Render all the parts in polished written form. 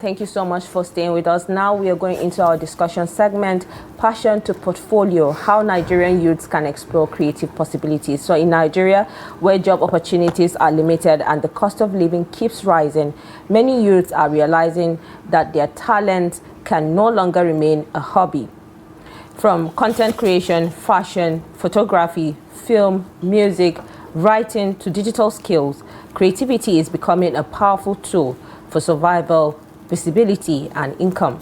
Thank you so much for staying with us. Now we are going into our discussion segment, Passion to Portfolio, how Nigerian youths can explore creative possibilities. So in Nigeria, where job opportunities are limited and the cost of living keeps rising, many youths are realizing that their talent can no longer remain a hobby. From content creation, fashion, photography, film, music, writing to digital skills, creativity is becoming a powerful tool for survival, visibility, and income.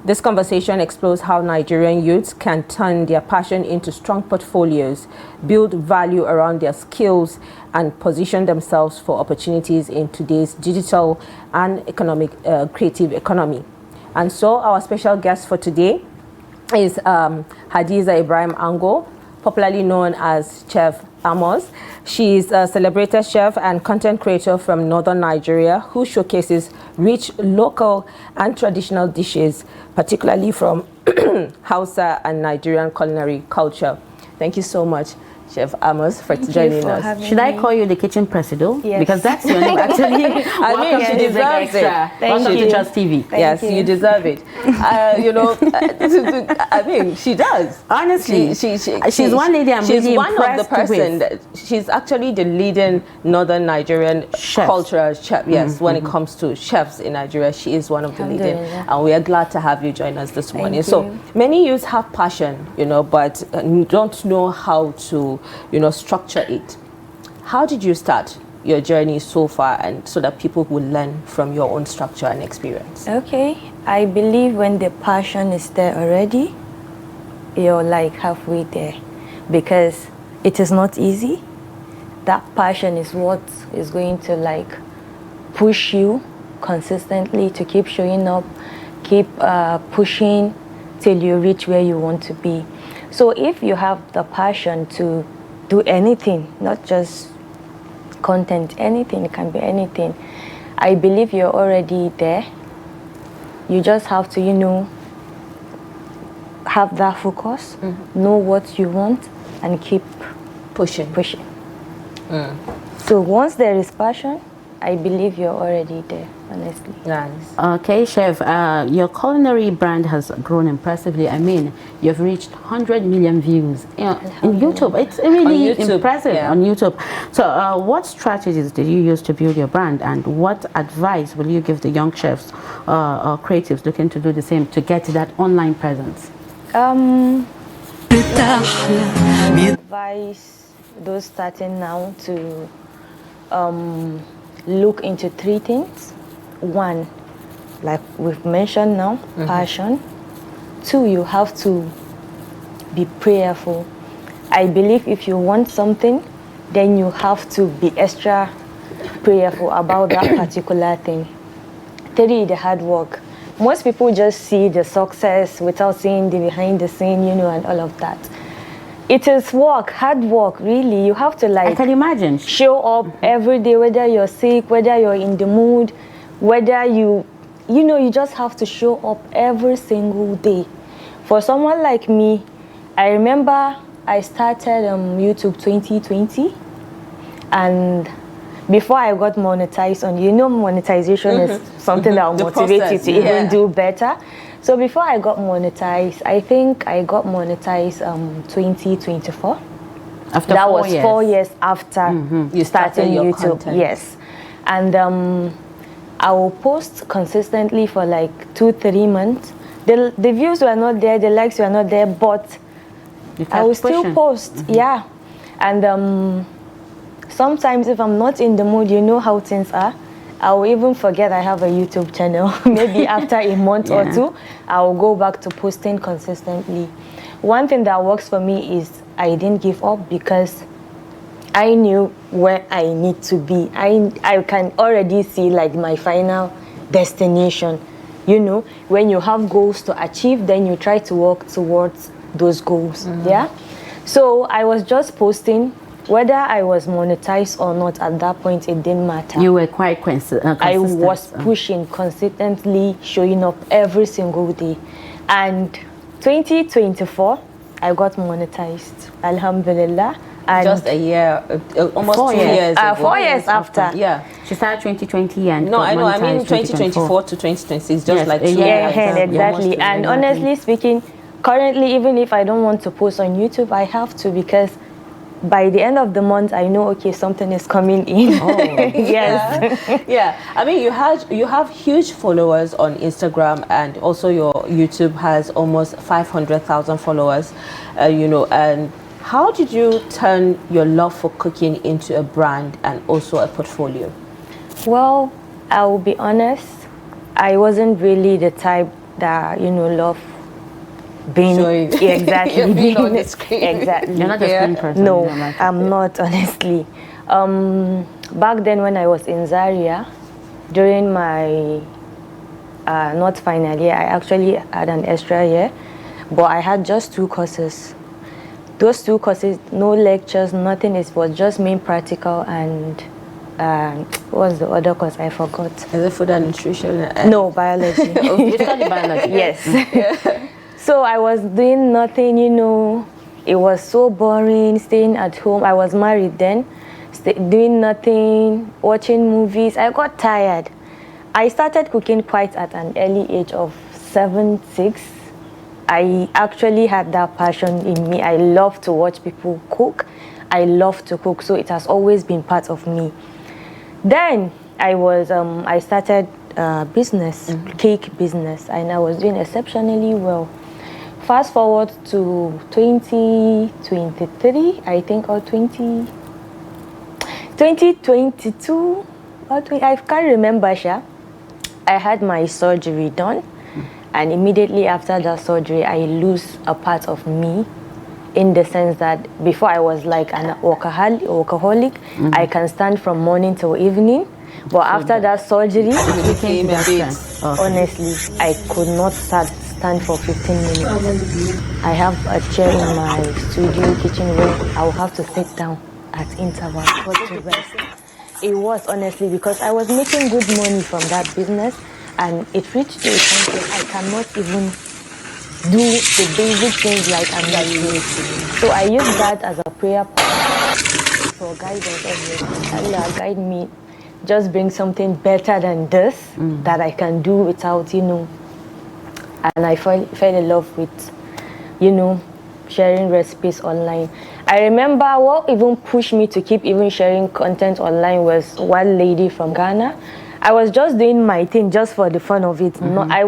This conversation explores how Nigerian youths can turn their passion into strong portfolios, build value around their skills, and position themselves for opportunities in today's digital and creative economy. And so our special guest for today is Hadiza Ibrahim Ango, popularly known as Chef Amors. She is a celebrated chef and content creator from northern Nigeria who showcases rich local and traditional dishes, particularly from Hausa and Nigerian culinary culture. Thank you so much, Chef Amors, for joining us. Should I call you the kitchen presido? Yes. Because that's your name, actually. I mean, she deserves it. Welcome to Just TV. Yes, you deserve it. I mean, she does. Honestly, she's one lady I'm really impressed with. She's actually the leading northern Nigerian cultural chef. Yes, when it comes to chefs in Nigeria, she is one of the leading. And we are glad to have you join us this morning. So many youths have passion, but don't know how to structure it. How did you start your journey so far, and so that people will learn from your own structure and experience? Okay, I believe when the passion is there already, you're like halfway there, because it is not easy. That passion is what is going to push you consistently to keep showing up, keep pushing till you reach where you want to be. So if you have the passion to do anything, not just content, anything, it can be anything, I believe you're already there. You just have to, have that focus, know what you want, and keep pushing. So once there is passion, I believe you're already there, honestly. Nice. Okay, Chef, your culinary brand has grown impressively. I mean, you've reached 100 million views in YouTube. It's really impressive on YouTube. So what strategies did you use to build your brand, and what advice will you give the young chefs or creatives looking to do the same to get that online presence? Advise those starting now to look into three things. One, like we've mentioned now, passion. Two, you have to be prayerful. I believe if you want something, then you have to be extra prayerful about that particular thing. Three, the hard work. Most people just see the success without seeing the behind the scene, and all of that. It is work, hard work, really. You have to I can imagine. Show up every day, whether you're sick, whether you're in the mood, whether you just have to show up every single day. For someone like me, I remember I started YouTube 2020, and before I got monetized monetization is something that will motivate you to even do better. So before I got monetized, I think I got monetized 2024. After that 4 was years. 4 years after you started YouTube. Content. Yes, and I will post consistently for 2-3 months. The views were not there, the likes were not there, but I will still post. Yeah, and sometimes if I'm not in the mood, you know how things are, I will even forget I have a YouTube channel. Maybe after a month or two, I will go back to posting consistently. One thing that works for me is I didn't give up, because I knew where I need to be. I can already see my final destination. When you have goals to achieve, then you try to work towards those goals. Yeah. So I was just posting. Whether I was monetized or not at that point, it didn't matter. You were quite consistent. I was pushing consistently, showing up every single day. And 2024, I got monetized. Alhamdulillah. And just a year, almost 2 years. 4 years after. Yeah. She started 2020 and no, I know. I mean 2024 to 2026, just yes, like 2 years. Yeah, exactly. And honestly speaking, currently, even if I don't want to post on YouTube, I have to, because by the end of the month, I know, okay, something is coming in. Oh, yes. Yeah. I mean, you have huge followers on Instagram, and also your YouTube has almost 500,000 followers. You know, and how did you turn your love for cooking into a brand and also a portfolio? Well, I will be honest, I wasn't really the type that, you know, love being exactly being on the screen. Exactly. You're not a screen person. No, I'm not, honestly. Back then when I was in Zaria, during my not final year, I actually had an extra year, but I had just 2 courses. Those 2 courses, no lectures, nothing. It was just main practical and what was the other course? I forgot. Is it food and nutrition? No, biology. You study biology? Yes. Yeah. So I was doing nothing, you know. It was so boring, staying at home. I was married then, doing nothing, watching movies. I got tired. I started cooking quite at an early age of 7, 6. I actually had that passion in me. I love to watch people cook. I love to cook, so it has always been part of me. Then I started business, cake business, and I was doing exceptionally well. Fast forward to 2023, I think, or 2022, or I can't remember, Sha. I had my surgery done, and immediately after that surgery, I lose a part of me, in the sense that before I was like an workaholic. I can stand from morning till evening, but after that surgery, it became a bit. Honestly, I could not stand for 15 minutes. I have a chair in my studio kitchen where I will have to sit down at intervals to rest. It was, honestly, because I was making good money from that business, and it reached to a point where I cannot even do the basic things like I'm not used to. So I use that as a prayer for guidance. Allah guide me, just bring something better than this that I can do without, you know. And I fell in love with, you know, sharing recipes online. I remember what even pushed me to keep even sharing content online was one lady from Ghana. I was just doing my thing just for the fun of it. No, I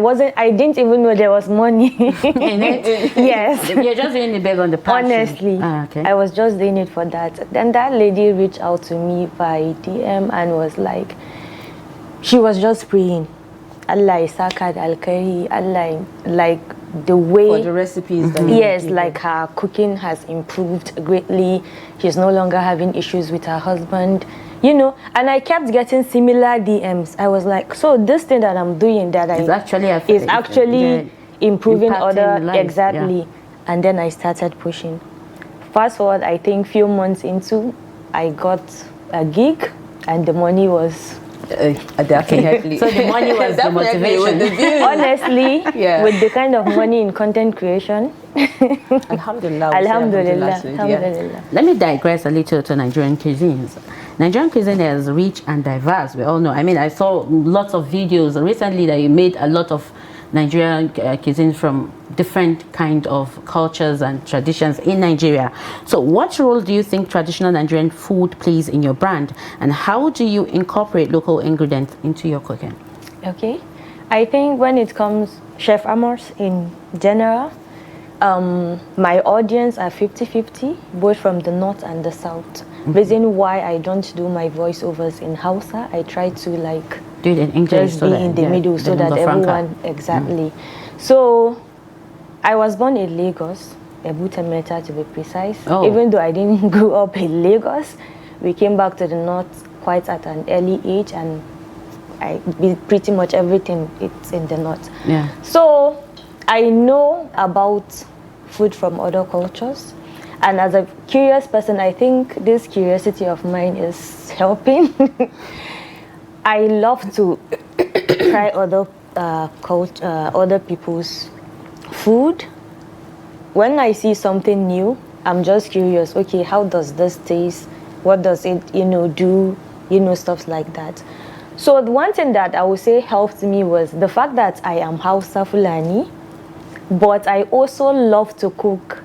didn't even know there was money in it. Yes. You're just doing it based on the passion. Honestly, okay. I was just doing it for that. Then that lady reached out to me by DM and was like, she was just praying, Allah isakad al-kari, Allah, like the way for the recipes that yes, like her cooking has improved greatly. She's no longer having issues with her husband, you know. And I kept getting similar DMs. I was like, so this thing that I'm doing that is actually improving other lives, exactly. Yeah. And then I started pushing. Fast forward, I think few months into, I got a gig, and the money was definitely. So the money was the motivation. Honestly, yeah. With the kind of money in content creation. Alhamdulillah. Alhamdulillah. Alhamdulillah. Let me digress a little to Nigerian cuisines. Nigerian cuisine is rich and diverse. We all know. I mean, I saw lots of videos recently that you made a lot of Nigerian cuisine from different kind of cultures and traditions in Nigeria. So what role do you think traditional Nigerian food plays in your brand, and how do you incorporate local ingredients into your cooking? Okay, I think when it comes Chef Amors in general, my audience are 50-50, both from the north and the south. Reason why I don't do my voiceovers in Hausa, I try to like do it in English, just be in the middle so that everyone exactly. So I was born in Lagos, Ebutemeta to be precise. Even though I didn't grow up in Lagos, we came back to the north quite at an early age, and pretty much everything it's in the north. Yeah. So I know about food from other cultures, and as a curious person, I think this curiosity of mine is helping. I love to try other other people's food. When I see something new, I'm just curious, okay, how does this taste? What does it, do? Stuff like that. So the one thing that I would say helped me was the fact that I am Hausa Fulani, but I also love to cook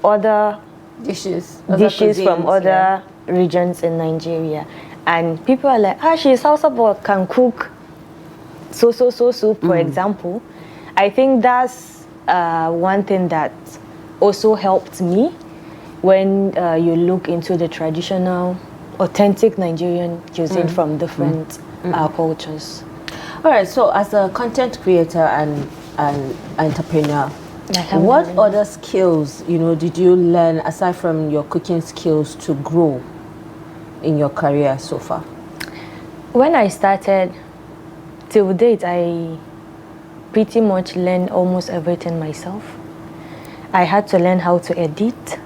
other dishes from other regions in Nigeria. And people are like, she's Hausa but can cook so soup, for example. I think that's one thing that also helped me when you look into the traditional, authentic Nigerian cuisine from different cultures. All right, so as a content creator and entrepreneur, what other skills, did you learn aside from your cooking skills to grow in your career so far? When I started, till date, I pretty much learned almost everything myself. I had to learn how to edit.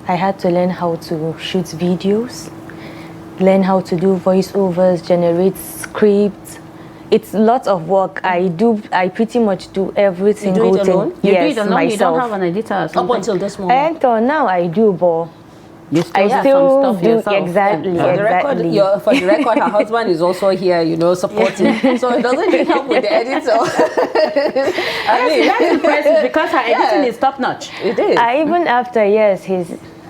I had to learn how to shoot videos, learn how to do voiceovers, generate scripts. It's lots of work. I pretty much do every single thing. You do it alone? Yes, you do it alone? myself. You don't have an editor or something? Up until this moment? And now I do, but you still I have still some stuff do yourself. exactly. For the record, her husband is also here, supporting. So it doesn't need help with the editor. That's impressive because her editing is top notch. It is. Even after years,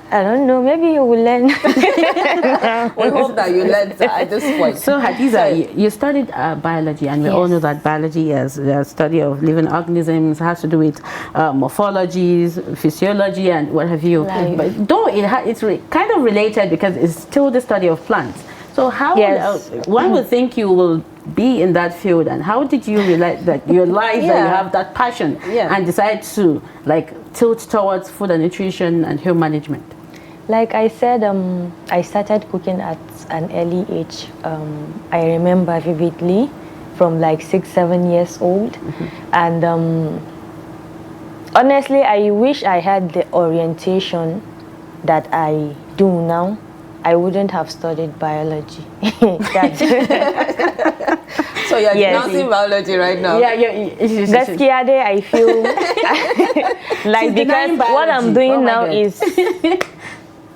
I don't know, maybe you will learn. We hope that you learned at this point. So Hadiza, you studied biology, and we all know that biology is the study of living organisms, has to do with morphologies, physiology, and what have you. Life. But though it's kind of related because it's still the study of plants. So how one would think you will be in that field, and how did you realize that you have that passion and decide to tilt towards food and nutrition and home management? Like I said, I started cooking at an early age. I remember vividly from 6-7 years old. And honestly, I wish I had the orientation that I do now. I wouldn't have studied biology. So you're denouncing biology right now? Gaskiade, I feel because what I'm doing now is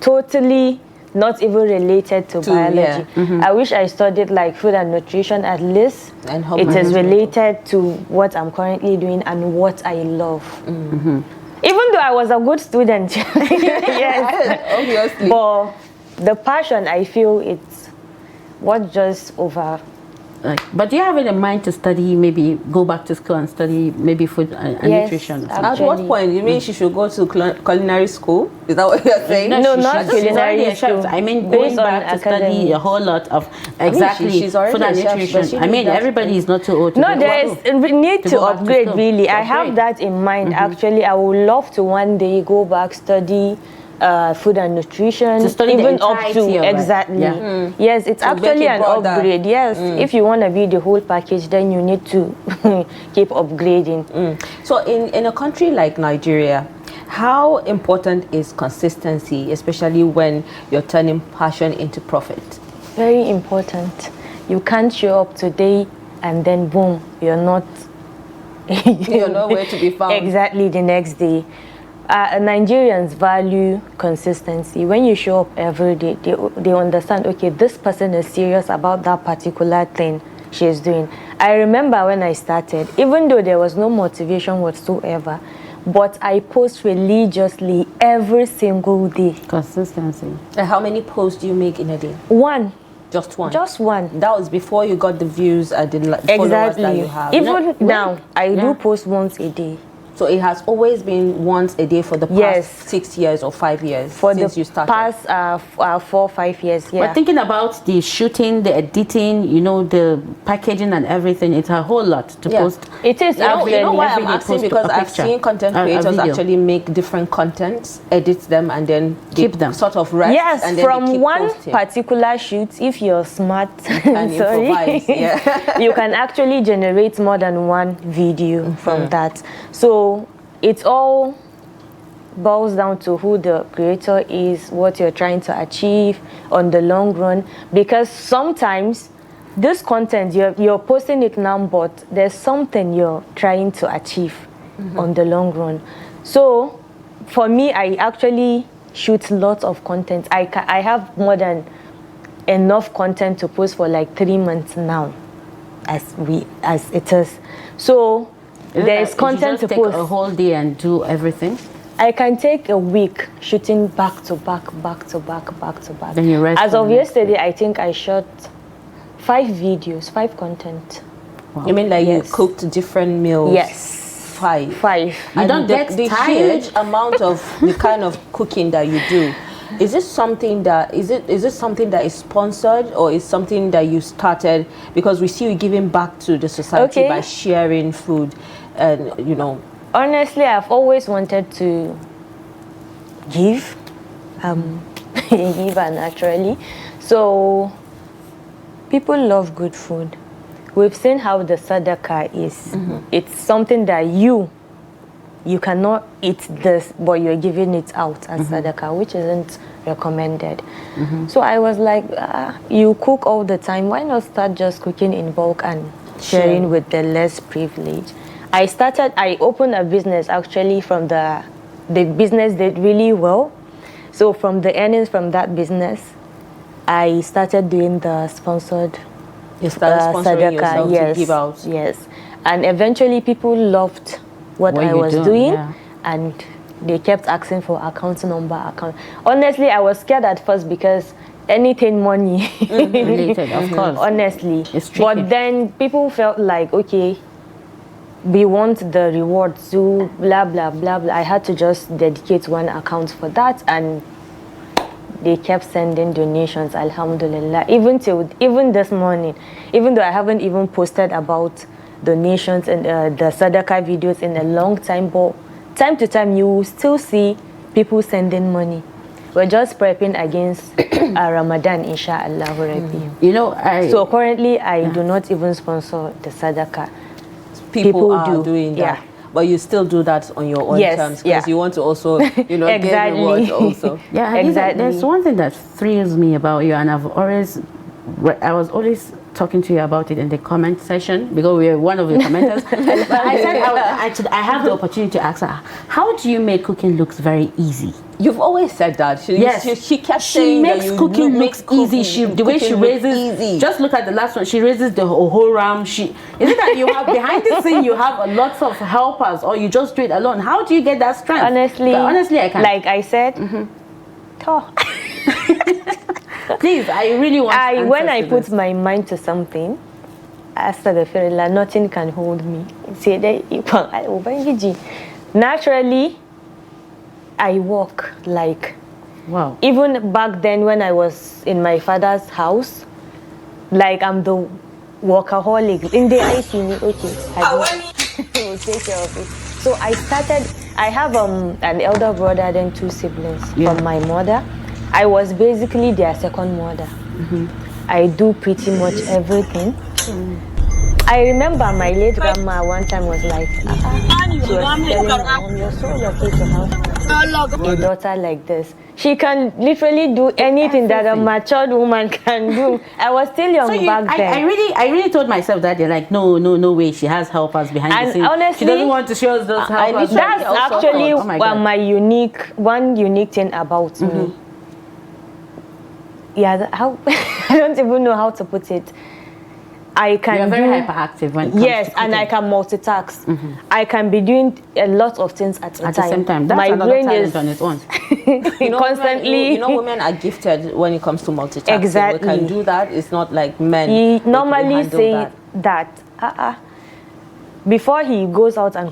totally not even related to biology. I wish I studied food and nutrition at least. And it is related to what I'm currently doing and what I love. Even though I was a good student, yes, obviously. But the passion, I feel it's what just over. But do you have it in mind to study, maybe go back to school and study maybe food and nutrition? At what point? You mean she should go to culinary school? Is that what you're saying? No, not culinary school. I mean, going back to study a whole lot of she's food and nutrition. I mean, everybody is not too old to we need to upgrade, really. I have that in mind, actually. I would love to one day go back, study food and nutrition, even up to yes, it's actually an upgrade. Yes, if you want to be the whole package, then you need to keep upgrading. So in a country like Nigeria, how important is consistency, especially when you're turning passion into profit? Very important. You can't show up today and then boom, you're not nowhere to be found. Exactly, the next day. Nigerians value consistency. When you show up every day, they understand, okay, this person is serious about that particular thing she's doing. I remember when I started, even though there was no motivation whatsoever, but I post religiously every single day. Consistency. And how many posts do you make in a day? One. Just one? Just one. That was before you got the views and the followers that you have. Even now, I do post once a day. So it has always been once a day for the past 6 years or 5 years since you started? Past 4 or 5 years, But thinking about the shooting, the editing, the packaging and everything, it's a whole lot to post. It is. You know why I'm asking? Because I've seen content creators actually make different contents, edit them, and then keep them. Sort of rest. Yes, and then from keep one posting. Particular shoot, if you're smart and improvise, you can actually generate more than one video from that. So it all boils down to who the creator is, what you're trying to achieve on the long run. Because sometimes this content, you're posting it now, but there's something you're trying to achieve on the long run. So for me, I actually shoot lots of content. I have more than enough content to post for like 3 months now, as it is. So there is content to post. Take a whole day and do everything. I can take a week shooting back to back. Then you rest. As of yesterday, I think I shot 5 videos, 5 content. Wow. You mean like you cooked different meals? Yes. 5. You don't get tired. Huge amount of the kind of cooking that you do. Is this something that is something that is sponsored, or is something that you started because we see you giving back to the society by sharing food, and you know? Honestly, I've always wanted to give, give naturally. So people love good food. We've seen how the sadaqah is. It's something that you cannot eat this, but you're giving it out as sadaqah, which isn't recommended. So I was like, you cook all the time. Why not start just cooking in bulk and sharing with the less privileged? I opened a business actually from the business did really well. So from the earnings from that business, I started doing the sponsored sponsoring yourself to give out. Yes. And eventually people loved what I was doing, and they kept asking for account number. Honestly, I was scared at first because anything money related, of course. Honestly. It's tricky. But then people felt like, okay, we want the rewards, so blah, blah, blah, blah. I had to just dedicate one account for that, and they kept sending donations, alhamdulillah. Even this morning, even though I haven't even posted about donations and the sadaqah videos in a long time, but time to time you will still see people sending money. We're just prepping against Ramadan, inshallah. You know, so currently I do not even sponsor the sadaqah. People are doing that. But you still do that on your own terms, because you want to also, you know, get rewards also. Yeah, exactly. There's one thing that thrills me about you, and I was always talking to you about it in the comment session, because we are one of the commenters. But I said I have the opportunity to ask her, how do you make cooking looks very easy? You've always said that. She kept saying makes that cooking looks easy. The way she raises, just look at the last one. She raises the whole ram. Is it that you have behind the scene you have a lot of helpers, or you just do it alone? How do you get that strength? Honestly, I can't. Like I said, please, I really want. When I put my mind to something, astaghfirullah, nothing can hold me. Naturally, I walk like. Wow. Even back then when I was in my father's house, like I'm the workaholic. In the IC, okay, will take care of it. So I have an elder brother, then 2 siblings from my mother. I was basically their second mother. I do pretty much everything. I remember my late grandma one time was like, she was telling me, Mom, you're so lucky to have a daughter like this. She can literally do anything that a matured woman can do. I was still young back then. I really told myself that, they're like, no way, she has helpers behind the scenes. Honestly, she doesn't want to show us those helpers. That's actually my unique thing about me. Yeah, I don't even know how to put it. I can You're very hyperactive when it comes to cooking. and I can multitask. I can be doing a lot of things at a time. At the same time, that's my another brain talent is on its own. Constantly. Women are gifted when it comes to multitasking. Exactly. We can do that. It's not like men. He normally say that. Before he goes out and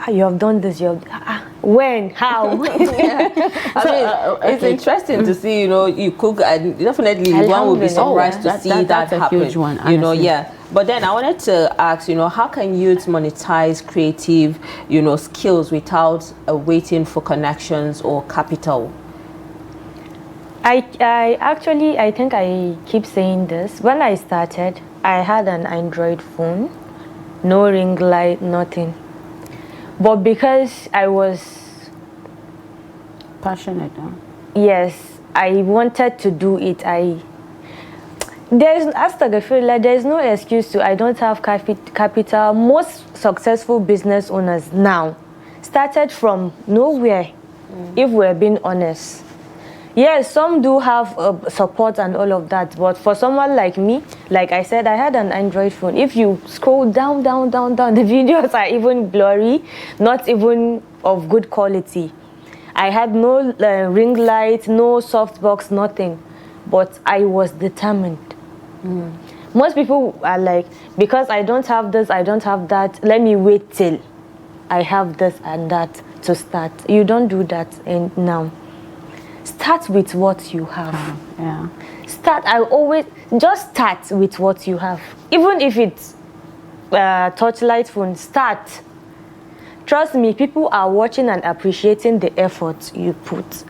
you have done this, when, how? It's interesting to see, you cook, and definitely one will be surprised to see that happen. Huge one, honestly. But then I wanted to ask, how can youth monetize creative, skills without waiting for connections or capital? I think I keep saying this. When I started, I had an Android phone. No ring light, nothing. But because I was passionate, yes, I wanted to do it. There's no excuse to. I don't have capital. Most successful business owners now started from nowhere. If we're being honest, Yes, some do have support and all of that, but for someone like me, like I said, I had an Android phone. If you scroll down, the videos are even blurry, not even of good quality. I had no ring light, no softbox, nothing, but I was determined. Most people are like, because I don't have this, I don't have that, let me wait till I have this and that to start. You don't do that now. Start with what you have. Yeah. I always just start with what you have. Even if it's touchlight phone, start. Trust me, people are watching and appreciating the effort you put.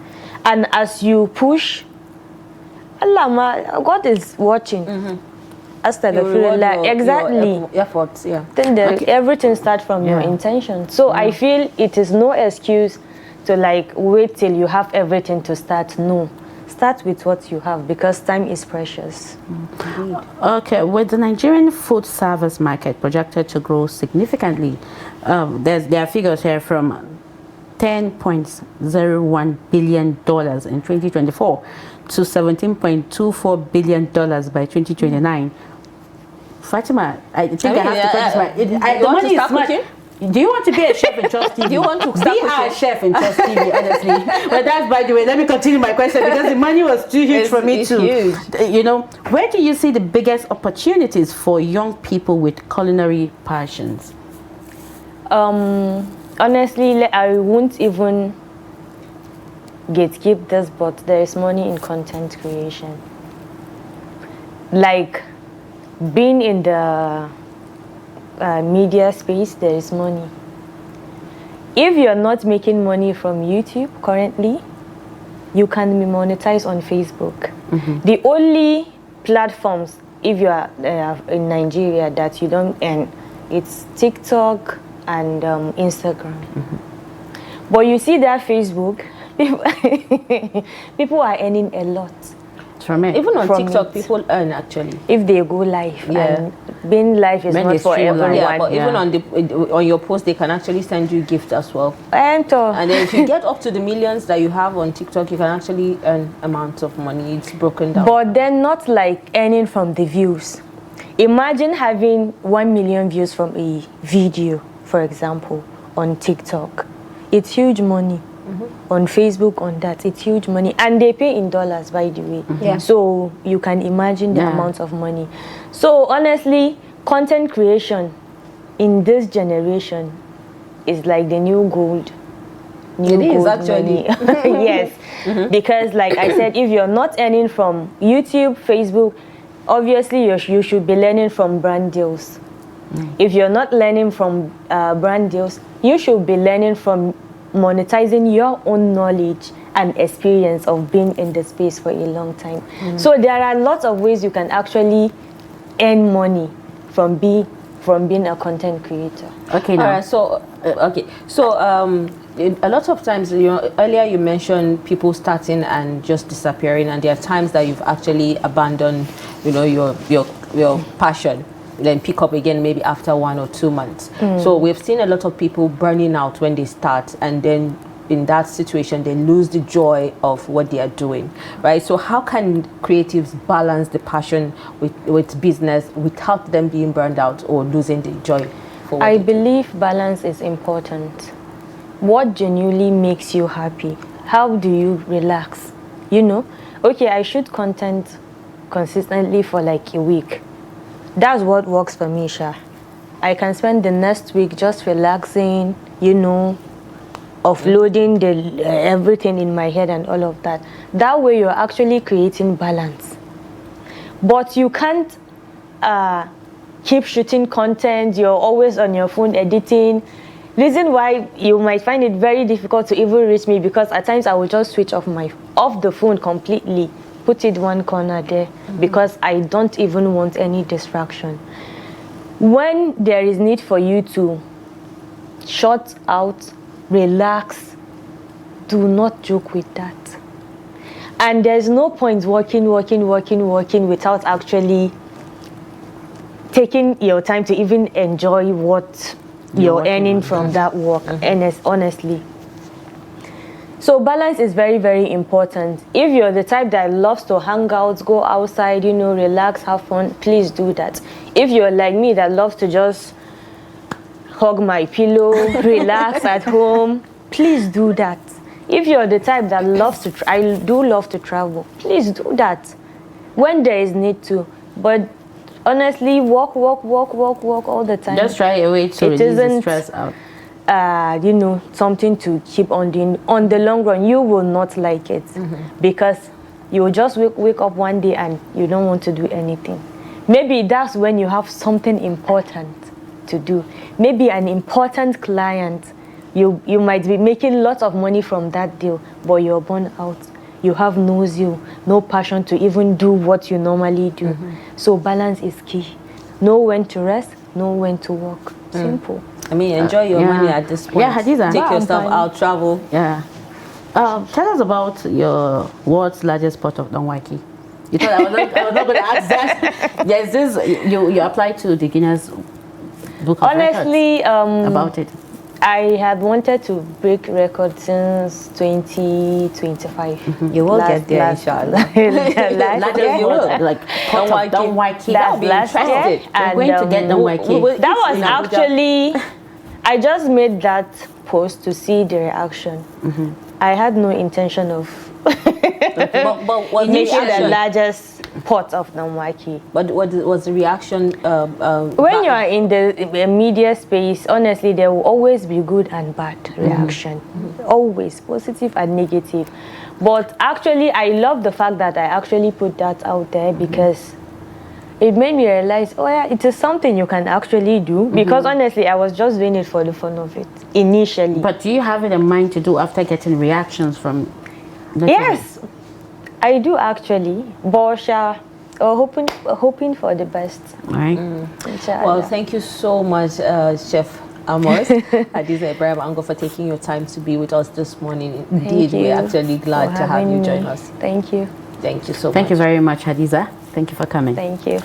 And as you push, Allah, God is watching. Exactly. Your efforts, yeah. Then everything starts from your intention. So I feel it is no excuse to like wait till you have everything to start. No, start with what you have because time is precious. Okay, with the Nigerian food service market projected to grow significantly, there are figures here from $10.01 billion in 2024 to $17.24 billion by 2029. Fatima, I think I have to put this right. The money is much. Do you want to be a chef in Trust TV? Do you want to be a chef in Trust TV, honestly? But that's, by the way, let me continue my question because the money was too huge for me too. You know, where do you see the biggest opportunities for young people with culinary passions? Honestly, I won't even gatekeep this, but there is money in content creation. Like being in the media space, there is money. If you're not making money from YouTube currently, you can be monetized on Facebook. The only platforms, if you are in Nigeria, that you don't earn, it's TikTok and Instagram. But you see that Facebook, people are earning a lot. From it. Even on TikTok, people earn actually. If they go live. And being live is not for everyone. Yeah, but even on your post, they can actually send you gifts as well. And then if you get up to the millions that you have on TikTok, you can actually earn amounts of money. It's broken down. But then not like earning from the views. Imagine having 1 million views from a video, for example, on TikTok. It's huge money. On Facebook, on that, it's huge money, and they pay in dollars, by the way. So you can imagine the amount of money. So honestly, content creation in this generation is like the new gold. It is actually. Yes, because like I said, if you're not earning from YouTube, Facebook, obviously you should be learning from brand deals. If you're not learning from brand deals, you should be learning from monetizing your own knowledge and experience of being in the space for a long time. So there are lots of ways you can actually earn money from being a content creator. Okay, now. So a lot of times, earlier you mentioned people starting and just disappearing, and there are times that you've actually abandoned, your passion, then pick up again maybe after 1 or 2 months. So we've seen a lot of people burning out when they start, and then in that situation they lose the joy of what they are doing, right? So how can creatives balance the passion with business without them being burned out or losing the joy for what I believe balance is important. What genuinely makes you happy? How do you relax? Okay, I shoot content consistently for like a week. That's what works for me, Sha. I can spend the next week just relaxing, offloading everything in my head and all of that. That way you're actually creating balance. But you can't keep shooting content, you're always on your phone editing. Reason why you might find it very difficult to even reach me, because at times I will just switch off the phone completely. Put it one corner there because I don't even want any distraction. When there is need for you to shut out, relax, do not joke with that. And there's no point working without actually taking your time to even enjoy what you're earning from that work, honestly. So balance is very, very important. If you're the type that loves to hang out, go outside, you know, relax, have fun, please do that. If you're like me that loves to just hug my pillow, relax at home, please do that. If you're the type that loves to, I do love to travel, please do that when there is need to. But honestly, walk all the time. Just try a way to release the stress out. You know, something to keep on doing. On the long run, you will not like it because you will just wake up one day and you don't want to do anything. Maybe that's when you have something important to do. Maybe an important client. You might be making lots of money from that deal, but you're burnt out. You have no zeal, no passion to even do what you normally do. So balance is key. Know when to rest, know when to work. Simple. I mean, enjoy your money at this point. Yeah, Hadiza. Take yourself out, travel. Yeah. Tell us about your world's largest pot of Danwaki. You thought I was not going to ask that. Yes, this you applied to the Guinness Book of Honestly, Records about it. I had wanted to break records since 2025. You will get there, inshallah. You will. Like pot of Danwaki. That's last year. You're going to get Danwaki. That was actually, I just made that post to see the reaction. I had no intention of making the largest pot of Danwaki. But what was the reaction? When you are in the media space, honestly, there will always be good and bad reaction. Always positive and negative. But actually, I love the fact that I actually put that out there because it made me realize, oh yeah, it is something you can actually do. Because honestly, I was just doing it for the fun of it initially. But do you have it in mind to do after getting reactions from? Yes, I do actually. But hoping for the best. All right. Well, thank you so much, Chef Amors, Hadiza Ibrahim Ango, for taking your time to be with us this morning. Indeed, we're actually glad to have you join us. Thank you. Thank you so much. Thank you very much, Hadiza. Thank you for coming. Thank you.